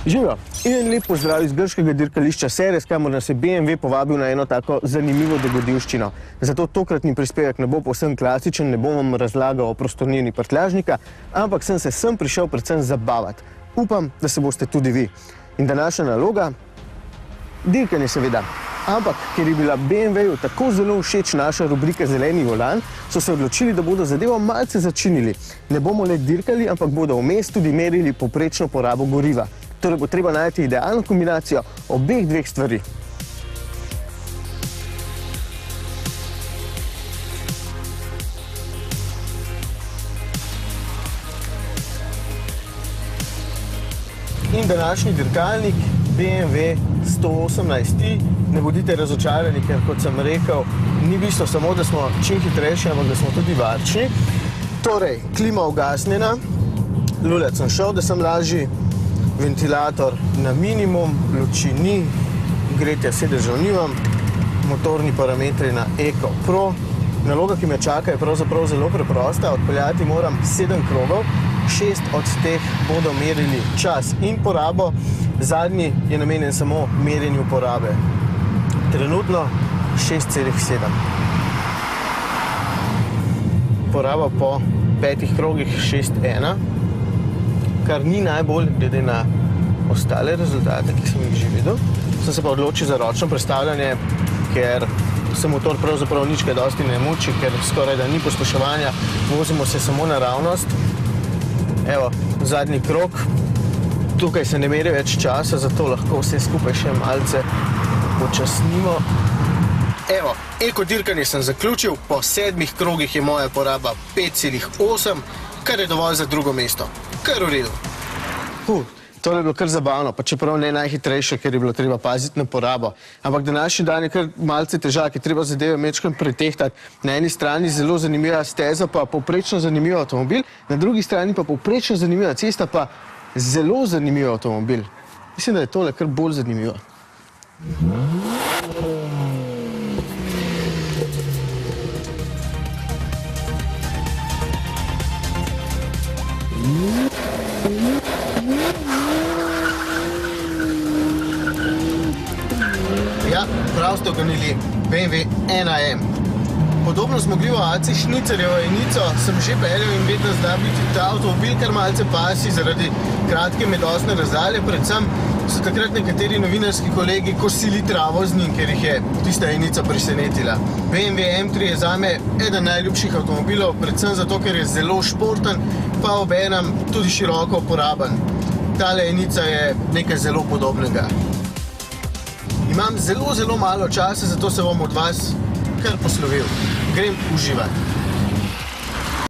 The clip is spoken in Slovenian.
Živijo! In lep pozdrav iz grškega dirkališča Ceres, kamor nas je BMW povabil na eno tako zanimivo dogodivščino. Zato tokratni prispevek ne bo povsem klasičen, ne bom vam razlagal o prostornini prtljažnika, ampak sem prišel predvsem zabavati. Upam, da se boste tudi vi. In današnja naloga? Dirkanje seveda. Ampak, ker je bila BMW-ju tako zelo všeč naša rubrika Zeleni volan, so se odločili, da bodo zadevo malce začinili. Ne bomo le dirkali, ampak bodo vmes tudi merili povprečno porabo goriva. Torej bo treba najti idealno kombinacijo obeh dveh stvari. In današnji dirkalnik BMW 118i, ne bodite razočarani, ker kot sem rekel, ni bistvo samo, da smo čim hitrejši, ampak da smo tudi varčni. Torej, klima ugasnjena, luljat sem šel, da sem lažji, ventilator na minimum, luči ni, gretja sedežev nimam, motorni parametri na Eco Pro. Naloga, ki me čaka, je pravzaprav zelo preprosta. Odpeljati moram 7 krogov, 6 od teh bodo merili čas in porabo, zadnji je namenjen samo merjenju porabe. Trenutno 6,7. Poraba po 5 krogih 6,1, kar ni najbolj glede na ostale rezultate, ki sem jih že videl. Sem se pa odločil za ročno prestavljanje, ker se motor pravzaprav nič kaj dosti ne muči, ker skoraj da ni pospeševanja, vozimo se samo naravnost. Evo, zadnji krog, tukaj se ne meri več časa, zato lahko vse skupaj še malce počasnimo. Evo, eko dirkanje sem zaključil, po 7 krogih je moja poraba 5,8, kar je dovolj za drugo mesto. Kar v redu. To je bilo kar zabavno, pa čeprav ne najhitrejše, ker je bilo treba paziti na porabo. Ampak današnji dan je kar malce težak, je treba zadeve mečkam pretehtati. Na eni strani zelo zanimiva steza, pa povprečno zanimiv avtomobil, na drugi strani pa povprečno zanimiva cesta, pa zelo zanimiv avtomobil. Mislim, da je tole kar bolj zanimivo. Ja, prav ste oganili BMW 1M. Podobno zmogljivo AC Šnicerjevo enico sem že peljal in vedno zna biti ta avtomobil kar malce pasi zaradi kratke medosne razdalje. Predvsem so takrat nekateri novinarski kolegi kosili travo z njim, ker jih je tista enica presenetila. BMW M3 je zame eden najljubših avtomobilov, predvsem zato, ker je zelo športen, pa obenem tudi široko uporaben. Tale enica je nekaj zelo podobnega. Imam zelo malo časa, zato se bom od vas kar poslovil. Grem uživati.